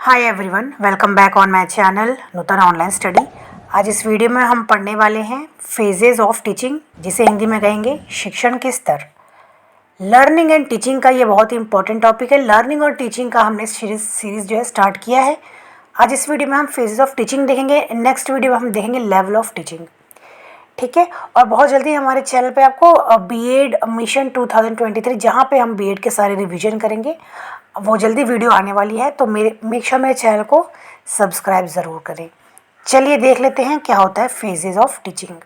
Hi everyone, welcome back on my channel Nutan online study. आज इस video में हम पढ़ने वाले हैं फेजेस ऑफ टीचिंग, जिसे हिंदी में कहेंगे शिक्षण के स्तर। लर्निंग एंड टीचिंग का ये बहुत ही इंपॉर्टेंट टॉपिक है। लर्निंग और टीचिंग का हमने सीरीज जो है स्टार्ट किया है। आज इस वीडियो में हम फेजेस ऑफ टीचिंग देखेंगे। नेक्स्ट वीडियो में हम देखेंगे लेवल ऑफ टीचिंग। ठीक है, और बहुत जल्दी हमारे चैनल पे आपको बीएड मिशन 2023, जहाँ पे हम बीएड के सारे रिवीजन करेंगे, वो जल्दी वीडियो आने वाली है। तो मेक श्योर मेरे चैनल को सब्सक्राइब ज़रूर करें। चलिए देख लेते हैं क्या होता है फेजेस ऑफ टीचिंग।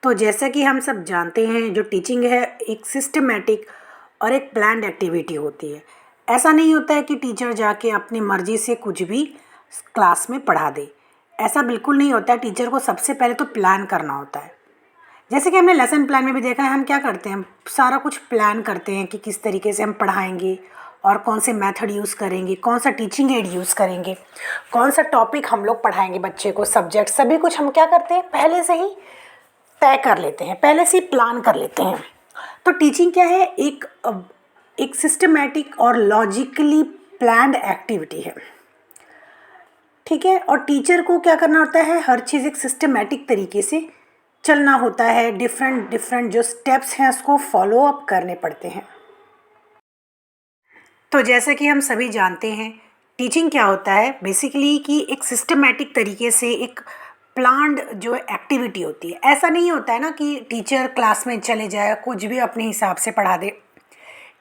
तो जैसा कि हम सब जानते हैं, जो टीचिंग है एक सिस्टमेटिक और एक प्लान्ड एक्टिविटी होती है। ऐसा नहीं होता है कि टीचर जाके अपनी मर्जी से कुछ भी क्लास में पढ़ा दे। ऐसा बिल्कुल नहीं होता है। टीचर को सबसे पहले तो प्लान करना होता है। जैसे कि हमने लेसन प्लान में भी देखा है, हम क्या करते हैं, सारा कुछ प्लान करते हैं कि किस तरीके से हम पढ़ाएंगे और कौन से मेथड यूज़ करेंगे, कौन सा टीचिंग एड यूज़ करेंगे, कौन सा टॉपिक हम लोग पढ़ाएंगे बच्चे को, सब्जेक्ट, सभी कुछ हम क्या करते हैं, पहले से ही तय कर लेते हैं, पहले से ही प्लान कर लेते हैं। तो टीचिंग क्या है, एक सिस्टमेटिक और लॉजिकली प्लान्ड एक्टिविटी है। ठीक है, और टीचर को क्या करना होता है, हर चीज़ एक सिस्टमेटिक तरीके से चलना होता है। डिफरेंट जो स्टेप्स हैं उसको फॉलो अप करने पड़ते हैं। तो जैसे कि हम सभी जानते हैं, टीचिंग क्या होता है बेसिकली कि एक सिस्टमेटिक तरीके से एक प्लान्ड जो एक्टिविटी होती है। ऐसा नहीं होता है ना कि टीचर क्लास में चले जाए, कुछ भी अपने हिसाब से पढ़ा दे।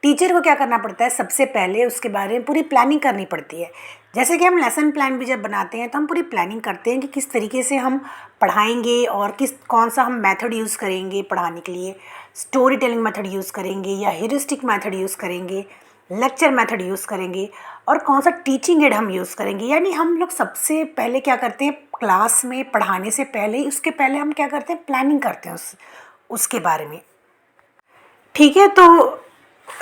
टीचर को क्या करना पड़ता है, सबसे पहले उसके बारे में पूरी प्लानिंग करनी पड़ती है। जैसे कि हम लेसन प्लान भी जब बनाते हैं तो हम पूरी प्लानिंग करते हैं कि किस तरीके से हम पढ़ाएंगे और कौन सा हम मेथड यूज़ करेंगे पढ़ाने के लिए। स्टोरी टेलिंग मेथड यूज़ करेंगे या ह्यूरिस्टिक मेथड यूज़ करेंगे, लेक्चर मेथड यूज़ करेंगे, और कौन सा टीचिंग एड हम यूज़ करेंगे। यानी हम लोग सबसे पहले क्या करते हैं, क्लास में पढ़ाने से पहले, उसके पहले हम क्या करते हैं, प्लानिंग करते हैं उसके बारे में। ठीक है, तो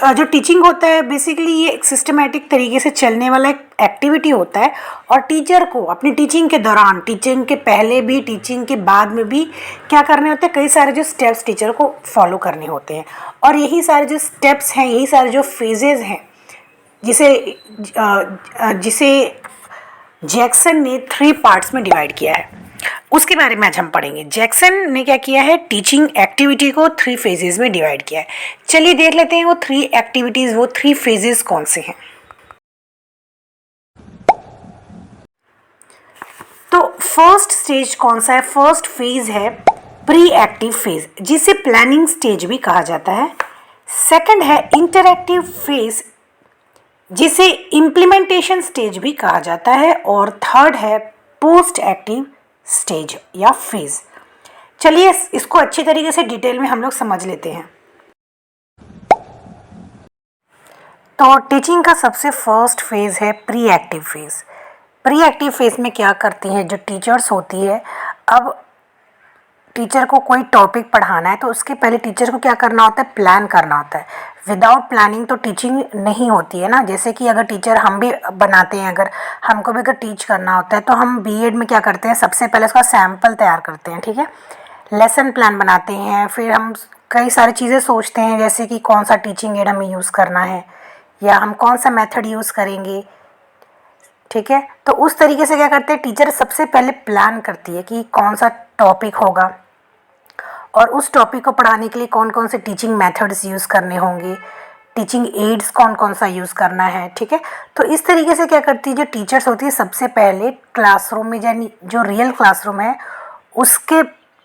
जो टीचिंग होता है बेसिकली ये एक सिस्टमेटिक तरीके से चलने वाला एक एक्टिविटी होता है। और टीचर को अपनी टीचिंग के दौरान, टीचिंग के पहले भी, टीचिंग के बाद में भी क्या करने होते हैं, कई सारे जो स्टेप्स टीचर को फॉलो करने होते हैं। और यही सारे जो स्टेप्स हैं, यही सारे जो फेजेस हैं, जिसे जैक्सन ने 3 पार्ट्स में डिवाइड किया है, उसके बारे में आज हम पढ़ेंगे। जैक्सन ने क्या किया है, टीचिंग एक्टिविटी को 3 फेजेस में डिवाइड किया है। चलिए देख लेते हैं वो 3 एक्टिविटीज़, वो 3 फेजेस कौन से हैं। तो फर्स्ट स्टेज कौन सा है, फर्स्ट फेज है प्री एक्टिव फेज, जिसे प्लानिंग स्टेज भी कहा जाता है। सेकंड है इंटरएक्टिव फेज, जिसे इम्प्लीमेंटेशन स्टेज भी कहा जाता है। और थर्ड है पोस्ट एक्टिव स्टेज या फेज। चलिए इसको अच्छी तरीके से डिटेल में हम लोग समझ लेते हैं। तो टीचिंग का सबसे फर्स्ट फेज है pre active phase. Pre active phase में क्या करती हैं जो टीचर्स होती है, अब टीचर को कोई टॉपिक पढ़ाना है तो उसके पहले टीचर को क्या करना होता है, प्लान करना होता है। विदाउट प्लानिंग तो टीचिंग नहीं होती है ना। जैसे कि अगर टीचर हम भी बनाते हैं, अगर हमको भी अगर टीच करना होता है तो हम बीएड में क्या करते हैं, सबसे पहले उसका सैम्पल तैयार करते हैं। ठीक है, लेसन प्लान बनाते हैं, फिर हम कई सारी चीज़ें सोचते हैं, जैसे कि कौन सा टीचिंग एड हमें यूज़ करना है या हम कौन सा मेथड यूज़ करेंगे। ठीक है, तो उस तरीके से क्या करते हैं, टीचर सबसे पहले प्लान करती है कि कौन सा टॉपिक होगा और उस टॉपिक को पढ़ाने के लिए कौन कौन से टीचिंग मेथड्स यूज़ करने होंगे, टीचिंग एड्स कौन कौन सा यूज़ करना है। ठीक है, तो इस तरीके से क्या करती है जो टीचर्स होती है, सबसे पहले क्लासरूम में, यानी जो रियल क्लासरूम है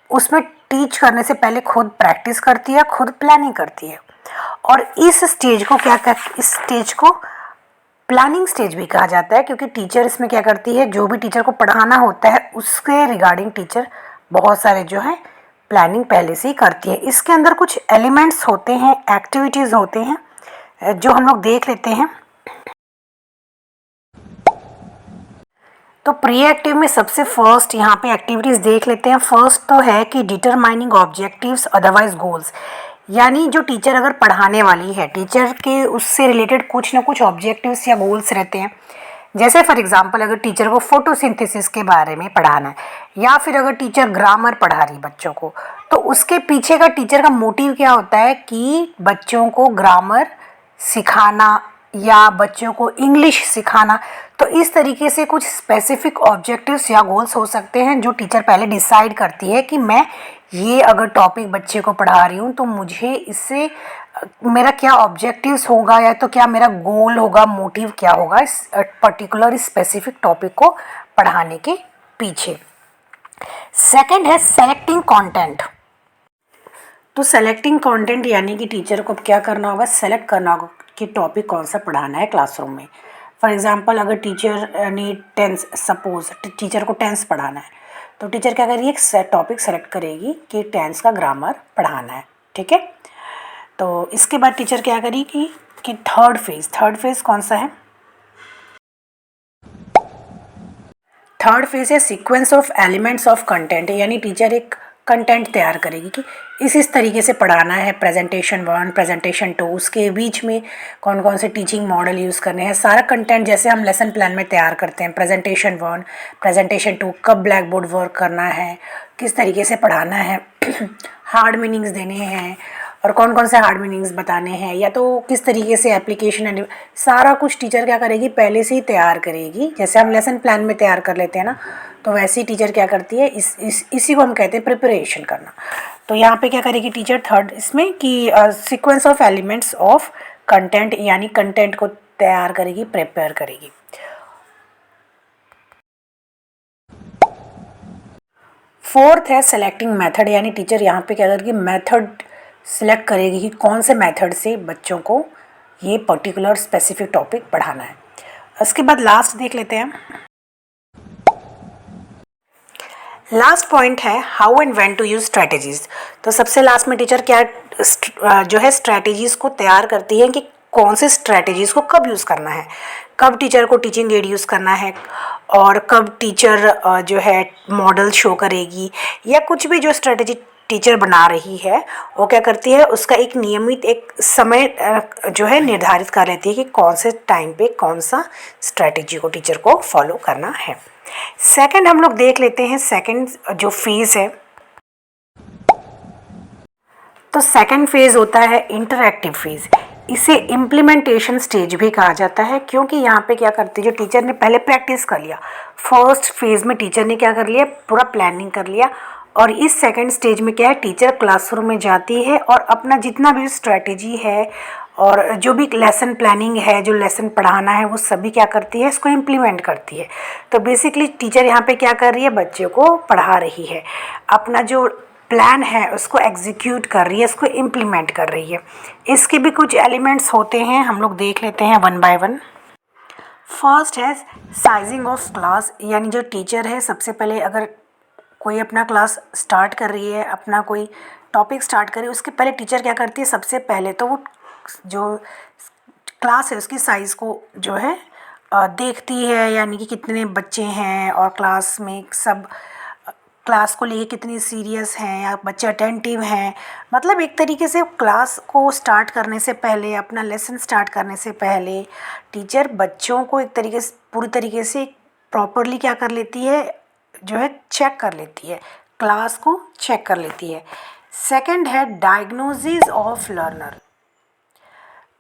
उसमें टीच करने से पहले खुद प्रैक्टिस करती है, खुद प्लानिंग करती है। और इस स्टेज को प्लानिंग स्टेज भी कहा जाता है, क्योंकि टीचर इसमें क्या करती है, जो भी टीचर को पढ़ाना होता है उसके रिगार्डिंग टीचर बहुत सारे जो है प्लानिंग पहले से ही करती है। इसके अंदर कुछ एलिमेंट्स होते हैं, एक्टिविटीज़ होते हैं, जो हम लोग देख लेते हैं। तो प्री एक्टिव में सबसे फर्स्ट यहाँ पे एक्टिविटीज़ देख लेते हैं। फर्स्ट तो है कि डिटरमाइनिंग ऑब्जेक्टिव्स अदरवाइज गोल्स, यानी जो टीचर अगर पढ़ाने वाली है, टीचर के उससे रिलेटेड कुछ ना कुछ ऑब्जेक्टिव्स या गोल्स रहते हैं। जैसे फॉर एग्जांपल अगर टीचर को फोटोसिंथेसिस के बारे में पढ़ाना है, या फिर अगर टीचर ग्रामर पढ़ा रही बच्चों को, तो उसके पीछे का टीचर का मोटिव क्या होता है कि बच्चों को ग्रामर सिखाना या बच्चों को इंग्लिश सिखाना। तो इस तरीके से कुछ स्पेसिफिक ऑब्जेक्टिव्स या गोल्स हो सकते हैं जो टीचर पहले डिसाइड करती है कि मैं ये अगर टॉपिक बच्चे को पढ़ा रही हूँ तो मुझे इससे मेरा क्या ऑब्जेक्टिव्स होगा, या तो क्या मेरा गोल होगा, मोटिव क्या होगा इस पर्टिकुलर स्पेसिफिक टॉपिक को पढ़ाने के पीछे। सेकंड है सेलेक्टिंग कंटेंट। तो सेलेक्टिंग कंटेंट यानी कि टीचर को क्या करना होगा, सेलेक्ट करना होगा कि टॉपिक कौन सा पढ़ाना है क्लासरूम में। फॉर एग्जांपल अगर टीचर ने टेंस, सपोज टीचर को टेंस पढ़ाना है तो टीचर क्या करेगी, एक टॉपिक सेलेक्ट करेगी कि टेंस का ग्रामर पढ़ाना है, ठीक है। तो इसके बाद टीचर क्या करेगी कि थर्ड फेज़ कौन सा है, थर्ड फेज़ है sequence of elements of content, यानी टीचर एक कंटेंट तैयार करेगी कि इस तरीके से पढ़ाना है। प्रेजेंटेशन 1, प्रेजेंटेशन 2, उसके बीच में कौन कौन से टीचिंग मॉडल यूज़ करने हैं, सारा कंटेंट जैसे हम लेसन प्लान में तैयार करते हैं। प्रेजेंटेशन 1, प्रेजेंटेशन 2, कब ब्लैक बोर्ड वर्क करना है, किस तरीके से पढ़ाना है, हार्ड मीनिंग्स देने हैं और कौन कौन से हार्ड मीनिंग्स बताने हैं, या तो किस तरीके से एप्लीकेशन एंड सारा कुछ टीचर क्या करेगी, पहले से ही तैयार करेगी। जैसे हम लेसन प्लान में तैयार कर लेते हैं ना, तो वैसे ही टीचर क्या करती है, इसी को हम कहते हैं प्रिपरेशन करना। तो यहाँ पे क्या करेगी टीचर थर्ड इसमें कि sequence of elements of content, यानी कंटेंट को तैयार करेगी, प्रिपेयर करेगी। फोर्थ है सेलेक्टिंग मेथड, यानी टीचर यहाँ पे क्या करेगी, मेथड सिलेक्ट करेगी कि कौन से मेथड से बच्चों को ये पर्टिकुलर स्पेसिफिक टॉपिक पढ़ाना है। उसके बाद लास्ट देख लेते हैं, लास्ट पॉइंट है how and when to use strategies. तो सबसे लास्ट में टीचर क्या जो है स्ट्रैटेजीज़ को तैयार करती है कि कौन से स्ट्रैटेजीज़ को कब यूज़ करना है, कब टीचर को टीचिंग एड यूज़ करना है, और कब टीचर जो है मॉडल शो करेगी, या कुछ भी जो स्ट्रैटेजी टीचर बना रही है वो क्या करती है, उसका एक नियमित एक समय जो है निर्धारित कर लेती है कि कौन से टाइम पे कौन सा स्ट्रैटेजी को टीचर को फॉलो करना है। सेकंड हम लोग देख लेते हैं, सेकंड जो फेज़ है, तो सेकंड फेज़ होता है इंटरैक्टिव फेज़। इसे इम्प्लीमेंटेशन स्टेज भी कहा जाता है, क्योंकि यहाँ पे क्या करती है, जो टीचर ने पहले प्रैक्टिस कर लिया, फर्स्ट फेज़ में टीचर ने क्या कर लिया, पूरा प्लानिंग कर लिया, और इस सेकंड स्टेज में क्या है, टीचर क्लासरूम में जाती है और अपना जितना भी स्ट्रैटेजी है और जो भी लेसन प्लानिंग है, जो लेसन पढ़ाना है, वो सभी क्या करती है, इसको इम्प्लीमेंट करती है। तो बेसिकली टीचर यहाँ पे क्या कर रही है, बच्चों को पढ़ा रही है, अपना जो प्लान है उसको एग्जीक्यूट कर रही है, इसको इम्प्लीमेंट कर रही है। इसके भी कुछ एलिमेंट्स होते हैं, हम लोग देख लेते हैं वन बाय वन। फर्स्ट है साइजिंग ऑफ क्लास, यानी जो टीचर है सबसे पहले अगर कोई अपना क्लास स्टार्ट कर रही है, अपना कोई टॉपिक स्टार्ट कर रही है, उसके पहले टीचर क्या करती है, सबसे पहले तो वो जो क्लास है उसकी साइज़ को जो है देखती है, यानी कि कितने बच्चे हैं और क्लास में सब क्लास को लेके कितनी सीरियस हैं या बच्चे अटेंटिव हैं। मतलब एक तरीके से क्लास को स्टार्ट करने से पहले, अपना लेसन स्टार्ट करने से पहले टीचर बच्चों को एक तरीके से पूरी तरीके से प्रॉपरली क्या कर लेती है, जो है चेक कर लेती है, क्लास को चेक कर लेती है। सेकंड है डायग्नोसिस ऑफ लर्नर।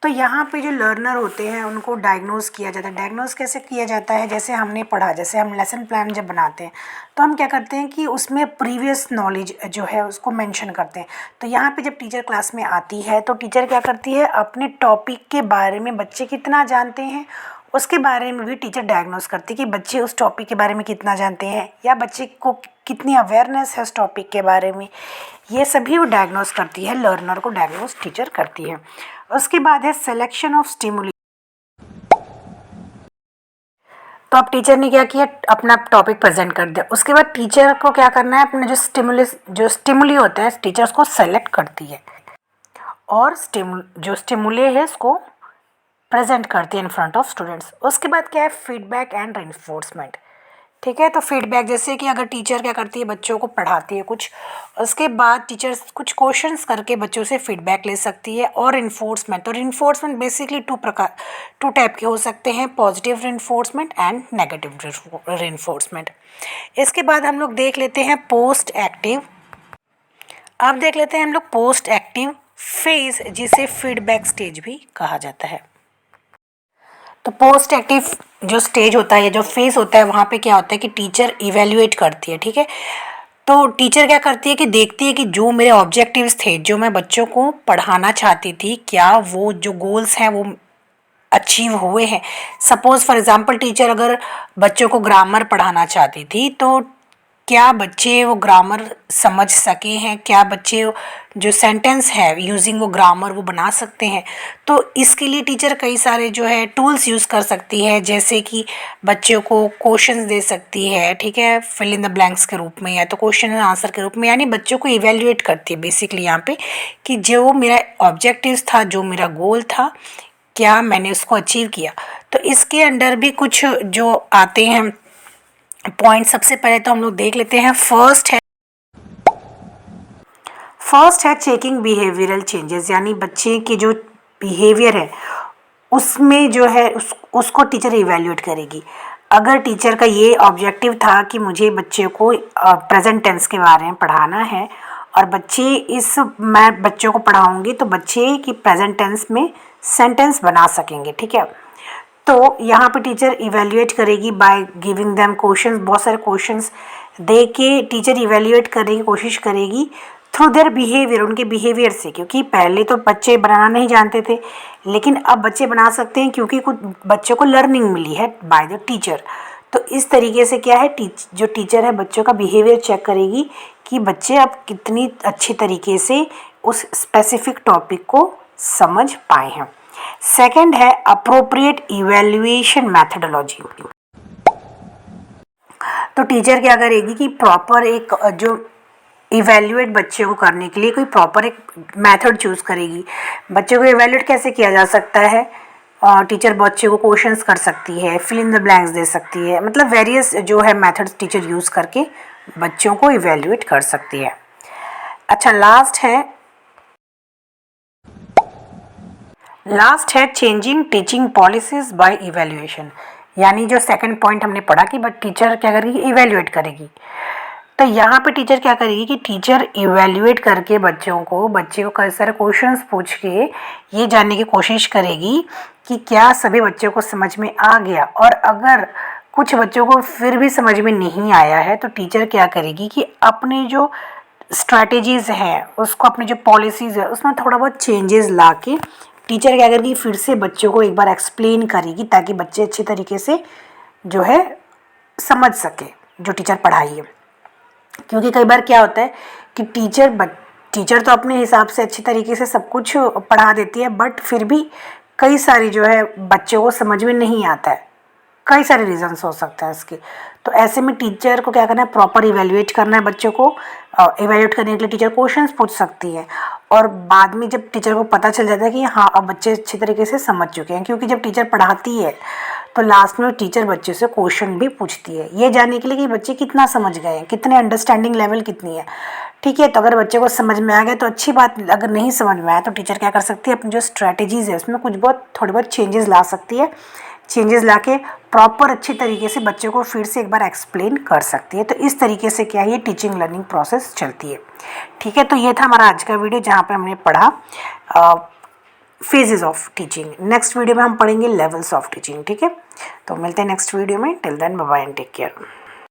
तो यहाँ पे जो लर्नर होते हैं उनको डायग्नोज किया जाता है। डायग्नोज कैसे किया जाता है, जैसे हमने पढ़ा, जैसे हम लेसन प्लान जब बनाते हैं तो हम क्या करते हैं कि उसमें प्रीवियस नॉलेज जो है उसको मेंशन करते हैं। तो यहाँ पे जब टीचर क्लास में आती है तो टीचर क्या करती है, अपने टॉपिक के बारे में बच्चे कितना जानते हैं उसके बारे में भी टीचर डायग्नोज करती है कि बच्चे उस टॉपिक के बारे में कितना जानते हैं या बच्चे को कितनी अवेयरनेस है उस टॉपिक के बारे में, ये सभी वो डायग्नोज करती है, लर्नर को डायग्नोज टीचर करती है। उसके बाद है सिलेक्शन ऑफ स्टिमुली। तो अब टीचर ने क्या किया, अपना टॉपिक प्रेजेंट कर दिया, उसके बाद टीचर को क्या करना है, अपने जो स्टिमुली होता है टीचर उसको सेलेक्ट करती है और जो स्टिमुले है उसको प्रेजेंट करती है इन फ्रंट ऑफ स्टूडेंट्स। उसके बाद क्या है, फीडबैक एंड रेनफोर्समेंट। ठीक है, तो फीडबैक जैसे कि अगर टीचर क्या करती है, बच्चों को पढ़ाती है कुछ, उसके बाद टीचर कुछ क्वेश्चंस करके बच्चों से फीडबैक ले सकती है। और इन्फोर्समेंट, तो इन्फोर्समेंट बेसिकली टू टाइप के हो सकते हैं, positive enforcement and negative enforcement. इसके बाद हम लोग देख लेते हैं पोस्ट एक्टिव। अब देख लेते हैं हम लोग पोस्ट एक्टिव फेज, जिसे फीडबैक स्टेज भी कहा जाता है। तो पोस्ट एक्टिव जो स्टेज होता है या जो फेज होता है वहाँ पे क्या होता है कि टीचर इवेल्युएट करती है, ठीक है। तो टीचर क्या करती है कि देखती है कि जो मेरे ऑब्जेक्टिव्स थे, जो मैं बच्चों को पढ़ाना चाहती थी, क्या वो जो गोल्स हैं वो अचीव हुए हैं। सपोज फॉर एग्जांपल टीचर अगर बच्चों को ग्रामर पढ़ाना चाहती थी, तो क्या बच्चे वो ग्रामर समझ सके हैं, क्या बच्चे जो सेंटेंस है यूजिंग वो ग्रामर वो बना सकते हैं। तो इसके लिए टीचर कई सारे जो है टूल्स यूज़ कर सकती है, जैसे कि बच्चों को क्वेश्चंस दे सकती है, ठीक है, फिल इन द ब्लैंक्स के रूप में या तो क्वेश्चन एंड आंसर के रूप में, यानी बच्चों को इवेल्युएट करती है बेसिकली यहाँ पे कि जो मेरा ऑब्जेक्टिव था, जो मेरा गोल था, क्या मैंने उसको अचीव किया। तो इसके अंडर भी कुछ जो आते हैं पॉइंट, सबसे पहले तो हम लोग देख लेते हैं। फर्स्ट है चेकिंग बिहेवियरल चेंजेस, यानी बच्चे के जो बिहेवियर है उसमें जो है उसको टीचर इवैल्यूएट करेगी। अगर टीचर का ये ऑब्जेक्टिव था कि मुझे बच्चे को प्रेजेंट टेंस के बारे में पढ़ाना है और मैं बच्चों को पढ़ाऊंगी तो बच्चे की प्रेजेंट टेंस में सेंटेंस बना सकेंगे, ठीक है। तो यहाँ पे टीचर इवेल्युएट करेगी बाय गिविंग देम क्वेश्चंस, बहुत सारे क्वेश्चंस दे के टीचर इवेल्युएट करने की कोशिश करेगी थ्रू देयर बिहेवियर, उनके बिहेवियर से। क्योंकि पहले तो बच्चे बनाना नहीं जानते थे, लेकिन अब बच्चे बना सकते हैं क्योंकि कुछ बच्चों को लर्निंग मिली है बाय द टीचर। तो इस तरीके से क्या है, जो टीचर है बच्चों का बिहेवियर चेक करेगी कि बच्चे अब कितनी अच्छी तरीके से उस स्पेसिफिक टॉपिक को समझ पाए हैं। सेकंड है अप्रोप्रिएट इवैल्यूएशन मैथडोलॉजी। तो टीचर क्या करेगी कि प्रॉपर एक जो इवैल्यूएट बच्चे को करने के लिए कोई प्रॉपर एक मेथड चूज़ करेगी। बच्चे को इवैल्यूएट कैसे किया जा सकता है, टीचर बच्चे को क्वेश्चंस कर सकती है, फिल इन द ब्लैंक्स दे सकती है, मतलब वेरियस जो है मेथड्स टीचर यूज़ करके बच्चों को इवैल्यूएट कर सकती है। अच्छा, लास्ट है changing teaching policies bye evaluation, यानी जो सेकंड पॉइंट हमने पढ़ा कि बट टीचर क्या करेगी, इवैल्यूएट करेगी। तो यहाँ पे टीचर क्या करेगी कि टीचर इवैल्यूएट करके बच्चे को कई सारे क्वेश्चंस पूछ के ये जानने की कोशिश करेगी कि क्या सभी बच्चों को समझ में आ गया, और अगर कुछ बच्चों को फिर भी समझ में नहीं आया है तो टीचर क्या करेगी कि अपने जो स्ट्रैटेजीज़ हैं उसको, अपनी जो पॉलिसीज़ है उसमें थोड़ा बहुत चेंजेस ला के टीचर क्या करेगी, फिर से बच्चों को एक बार एक्सप्लेन करेगी ताकि बच्चे अच्छी तरीके से जो है समझ सके जो टीचर पढ़ाई है। क्योंकि कई बार क्या होता है कि टीचर तो अपने हिसाब से अच्छी तरीके से सब कुछ पढ़ा देती है, बट फिर भी कई सारी जो है बच्चों को समझ में नहीं आता है। कई सारे रीजंस हो सकते हैं इसके। तो ऐसे में टीचर को क्या करना है, प्रॉपर इवैल्यूएट करना है बच्चों को। इवैल्यूएट करने के लिए टीचर क्वेश्चंस पूछ सकती है, और बाद में जब टीचर को पता चल जाता है कि हाँ अब बच्चे अच्छी तरीके से समझ चुके हैं, क्योंकि जब टीचर पढ़ाती है तो लास्ट में टीचर बच्चे से क्वेश्चन भी पूछती है ये जानने के लिए कि बच्चे कितना समझ गए हैं, कितने अंडरस्टैंडिंग लेवल कितनी है, ठीक है। तो अगर बच्चे को समझ में आ गया तो अच्छी बात, अगर नहीं समझ में आया तो टीचर क्या कर सकती है, अपनी जो स्ट्रैटेजीज़ है उसमें थोड़े बहुत चेंजेस ला सकती है। चेंजेस लाके प्रॉपर अच्छी तरीके से बच्चों को फिर से एक बार एक्सप्लेन कर सकती है। तो इस तरीके से क्या है, ये टीचिंग लर्निंग प्रोसेस चलती है, ठीक है। तो ये था हमारा आज का वीडियो जहाँ पे हमने पढ़ा phases of teaching. Next video में हम पढ़ेंगे लेवल्स ऑफ टीचिंग, ठीक है। तो मिलते हैं नेक्स्ट वीडियो में। Till then bye bye and take care.